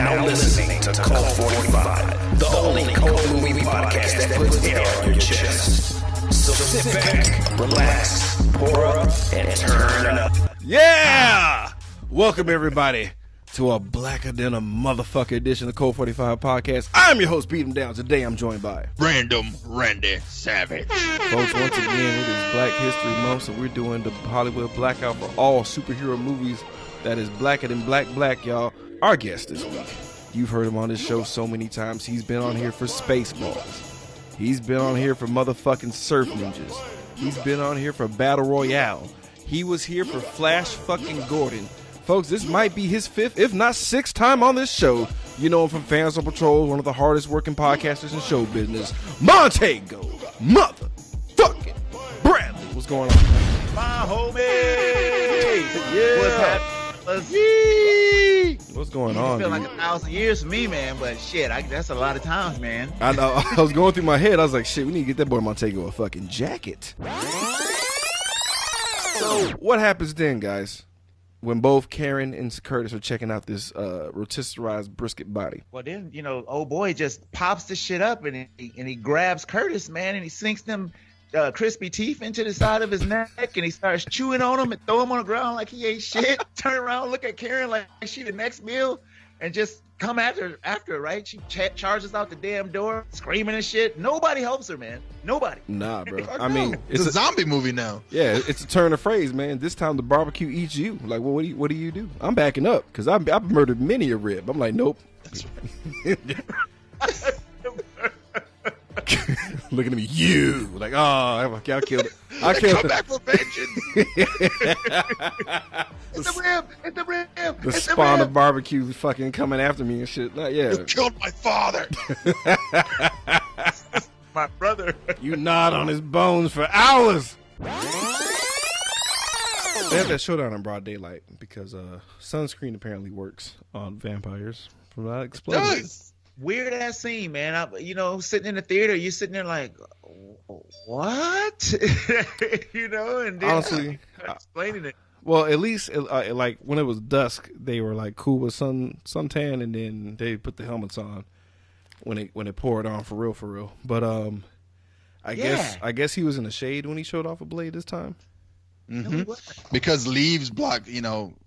now listening to Cult 45, the only cult movie podcast that puts air on your chest. So sit back, relax, pour up, and turn up. Yeah! Welcome, everybody, to a blacker than a motherfucker edition of Cult 45 podcast. I'm your host, Beat 'em Down. Today, I'm joined by Random Randy Savage. Folks, once again, it is Black History Month, so we're doing the Hollywood Blackout for all superhero movies that is blacker than black, y'all. Our guest this week, you've heard him on this show so many times. He's been on here for Spaceballs. He's been on here for motherfucking Surf Ninjas. He's been on here for Battle Royale. He was here for Flash fucking Gordon. Folks, this might be his fifth, if not sixth time on this show. You know him from Fans on Patrol, one of the hardest working podcasters in show business, Montago motherfucking Bradley. What's going on? My homie! Yeah. What's going on, It feel dude? like 1,000 years for me, man, but shit, that's a lot of times, man. I know. I was going through my head. I was like, shit, we need to get that boy Montego a fucking jacket. So, what happens then, guys, when both Karen and Curtis are checking out this rotisserized brisket body? Well, then, old boy just pops the shit up and he grabs Curtis, man, and he sinks them crispy teeth into the side of his neck, and he starts chewing on him and throw him on the ground like he ain't shit. Turn around, look at Karen like she the next meal, and just come after her, right? She charges out the damn door, screaming and shit. Nobody helps her, man. Nobody. Nah, bro. I mean, It's a zombie movie now. Yeah, it's a turn of phrase, man. This time the barbecue eats you. Like, well, what do you do? I'm backing up because I've murdered many a rib. I'm like, nope. Looking at me, you like, oh, I killed it. I killed Come back for vengeance. It's the rib. The spawn of barbecue fucking coming after me and shit. Like, yeah, You killed my father. My brother. you gnawed on his bones for hours. They have that showdown in broad daylight because sunscreen apparently works on vampires from that exploding. Does. Weird ass scene, man. Sitting in the theater, you're sitting there like, what? And then Honestly, explaining it. well, at least like when it was dusk, they were like cool with suntan, and then they put the helmets on when it poured on for real. But I guess he was in the shade when he showed off a blade this time. Mm-hmm. Because leaves block,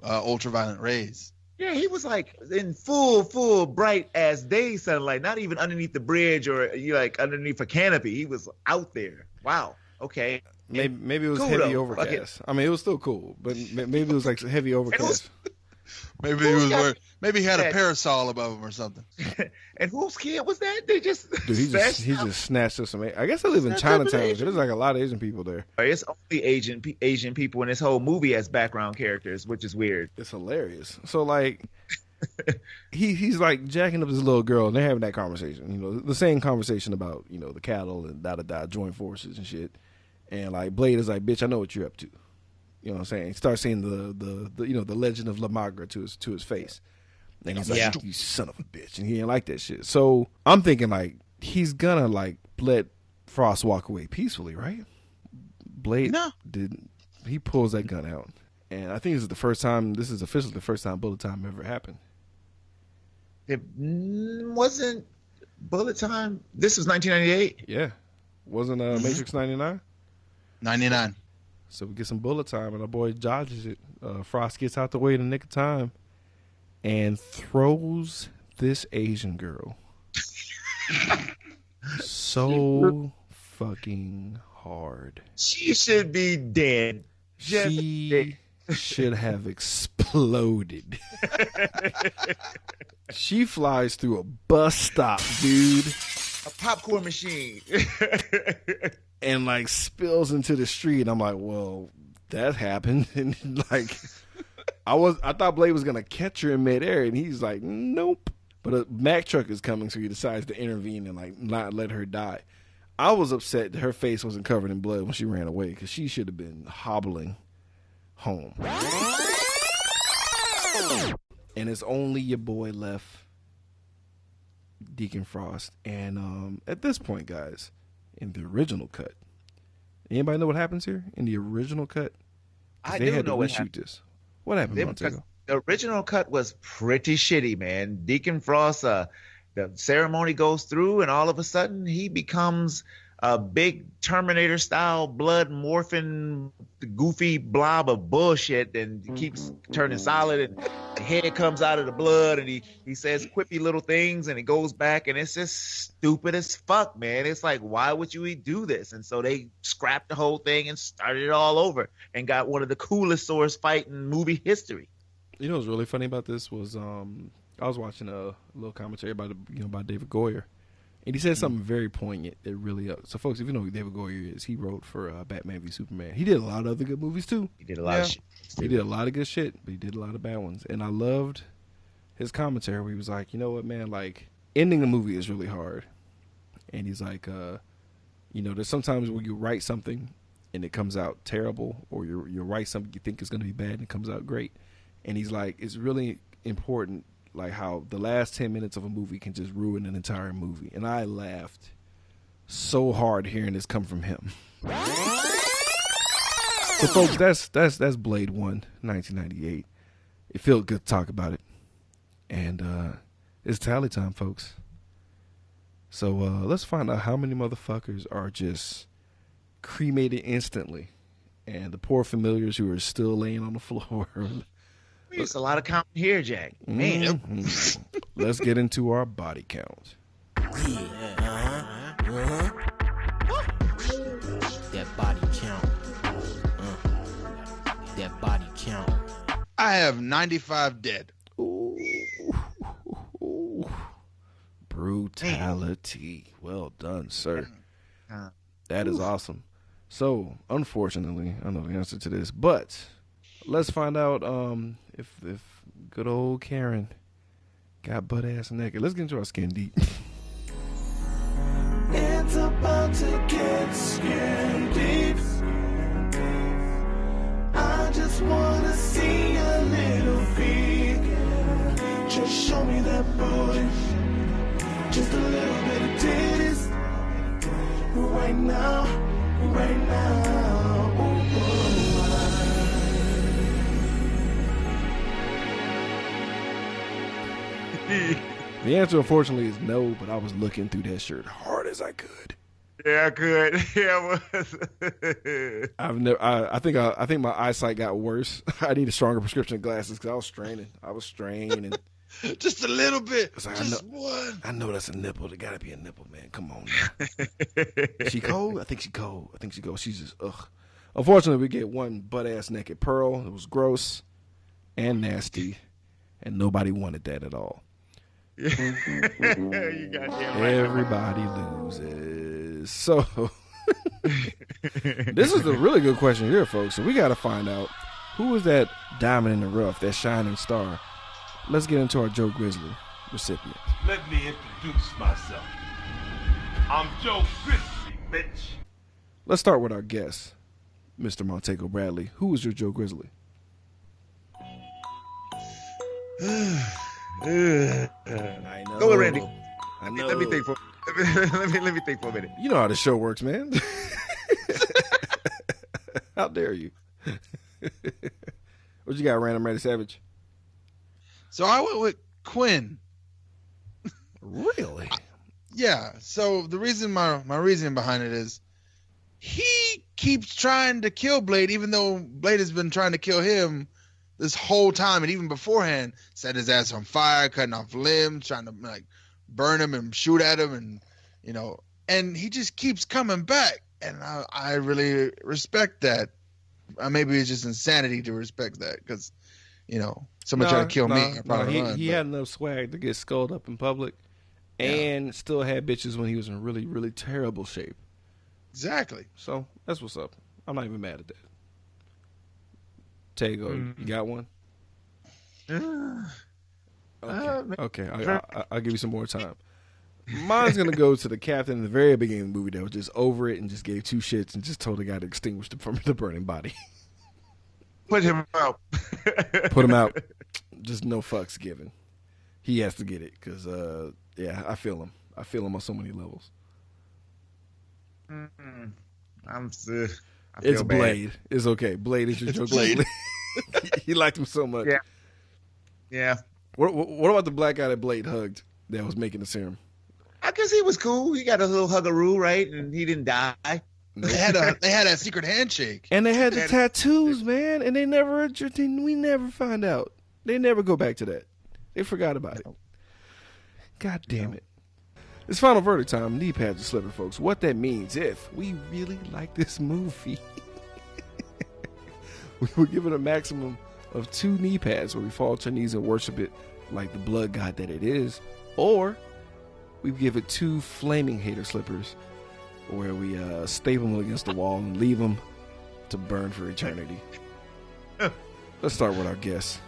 ultraviolet rays. Yeah, he was like in full bright as day sunlight, not even underneath the bridge or underneath a canopy. He was out there. Wow. Okay. Maybe it was cool heavy though. overcast. I mean, it was still cool, but maybe it was like heavy overcast. Maybe he was wearing. Maybe he had a parasol above him or something. And whose kid was that? They just Dude, he just snatched us some. I guess I live in Chinatown. There's like a lot of Asian people there. It's only Asian people in this whole movie as background characters, which is weird. It's hilarious. So like, he's like jacking up his little girl, and they're having that conversation. The same conversation about the cattle and joint forces and shit. And like Blade is like, bitch, I know what you're up to. You know what I'm saying? He starts saying the legend of La Magra to his face. And he's like, you son of a bitch. And he ain't like that shit. So I'm thinking like he's gonna like let Frost walk away peacefully, right? Blade didn't. He pulls that gun out. And I think this is officially the first time bullet time ever happened. It wasn't bullet time. This was 1998. Yeah. Wasn't Matrix 99? 99. So we get some bullet time, and our boy dodges it. Frost gets out the way in the nick of time and throws this Asian girl so fucking hard. She should be dead. She should have exploded. She flies through a bus stop, dude. A popcorn machine. And like spills into the street. I'm like, well, that happened. And like, I thought Blade was gonna catch her in midair, and he's like, nope. But a Mack truck is coming, so he decides to intervene and like not let her die. I was upset that her face wasn't covered in blood when she ran away, because she should have been hobbling home. And it's only your boy left, Deacon Frost. And at this point, guys, in the original cut, anybody know what happens here? In the original cut, I they do had know to what reshoot happened. this. What happened, Montego? The original cut was pretty shitty, man. Deacon Frost, the ceremony goes through, and all of a sudden he becomes a big Terminator style blood morphing goofy blob of bullshit, and he keeps turning solid, and the head comes out of the blood, and he says quippy little things, and it goes back, and it's just stupid as fuck, man. It's like, why would you do this? And so they scrapped the whole thing and started it all over, and got one of the coolest swords fight in movie history. You know what's really funny about this was I was watching a little commentary about about David Goyer, and he said something very poignant. It really so folks, if you know who David Goyer is, he wrote for Batman v Superman. He did a lot of other good movies too. He did a lot of shit. He did a lot of good shit, but he did a lot of bad ones. And I loved his commentary where he was like, you know what, man, like ending a movie is really hard. And he's like, there's sometimes when you write something and it comes out terrible, or you write something you think is going to be bad and it comes out great. And he's like, it's really important, like how the last 10 minutes of a movie can just ruin an entire movie. And I laughed so hard hearing this come from him. So, folks, that's Blade 1, 1998. It felt good to talk about it. And it's tally time, folks. So let's find out how many motherfuckers are just cremated instantly. And the poor familiars who are still laying on the floor. It's a lot of counting here, Jack. Man. Mm-hmm. Let's get into our body count. That body count. That body count. I have 95 dead. Ooh. Brutality. Well done, sir. That is awesome. So, unfortunately, I know the answer to this, but let's find out if good old Karen got butt ass naked. Let's get into our skin deep. It's about to get skin deep. I just wanna see a little peek. Just show me that booty. Just a little bit of titties. Right now, right now. Ooh, The answer, unfortunately, is no, but I was looking through that shirt hard as I could. Yeah, I could. Yeah, I was. I think my eyesight got worse. I need a stronger prescription of glasses because I was straining. Just a little bit. Like, just one. I know that's a nipple. There gotta be a nipple, man. Come on now. She cold? I think she cold. She's just ugh. Unfortunately, we get one butt ass naked Pearl. It was gross and nasty, and nobody wanted that at all. You goddamn right. Everybody loses. So this is a really good question here, folks. So we got to find out who is that diamond in the rough, that shining star. Let's get into our Joe Grizzly recipient. Let me introduce myself. I'm Joe Grizzly, bitch. Let's start with our guest, Mr. Montago Bradley. Who is your Joe Grizzly? I know. Go with Randy. I know. Let me think for let me think for a minute. You know how the show works, man. How dare you? What you got, Random Randy Savage? So I went with Quinn. Really? Yeah. So the reason my reasoning behind it is he keeps trying to kill Blade, even though Blade has been trying to kill him this whole time, and even beforehand set his ass on fire, cutting off limbs, trying to like burn him and shoot at him, and and he just keeps coming back, and I really respect that. Maybe it's just insanity to respect that, because somebody tried to kill me. He had enough swag to get skulled up in public, and still had bitches when he was in really, really terrible shape. Exactly. So that's what's up. I'm not even mad at that. Tago, you got one? Okay. I'll give you some more time. Mine's going to go to the captain in the very beginning of the movie that was just over it and just gave two shits and just told the guy to extinguish from the burning body. Put him out. Put him out. Just no fucks given. He has to get it because, I feel him. I feel him on so many levels. It's Blade. It's okay. Blade is your Joe Grizzly. He liked him so much. Yeah. Yeah. What about the black guy that Blade hugged that was making the serum? I guess he was cool. He got a little huggaroo, right? And he didn't die. They had that secret handshake. And they had the tattoos, man, and we never find out. They never go back to that. They forgot about it. God damn it. It's final verdict time. Knee pads are slipping, folks. What that means, if we really like this movie, we will give it a maximum of 2 knee pads where we fall to our knees and worship it like the blood god that it is, or we give it 2 flaming hater slippers where we staple them against the wall and leave them to burn for eternity. Let's start with our guest,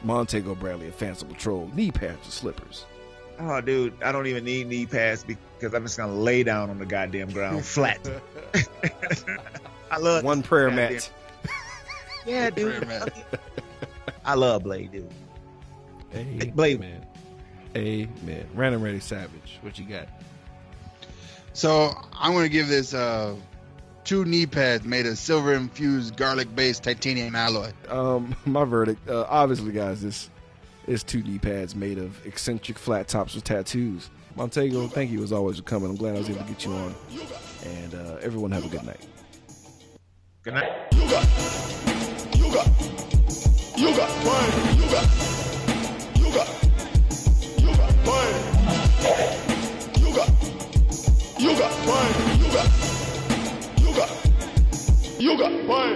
Montago Bradley of Fanciful Troll. Knee pads or slippers? Oh, dude, I don't even need knee pads because I'm just going to lay down on the goddamn ground flat. I love one prayer mat. Yeah, dude. I love Blade, dude. Amen. Blade. Amen. Random Ready Savage, what you got? So I'm going to give this 2 knee pads made of silver-infused garlic-based titanium alloy. My verdict, obviously, guys, this is 2 knee pads made of eccentric flat tops with tattoos. Montego, thank you as always for coming. I'm glad I was able to get you on. And everyone have a good night. Good night. You got one. You got one. You got one. You got one. You got one.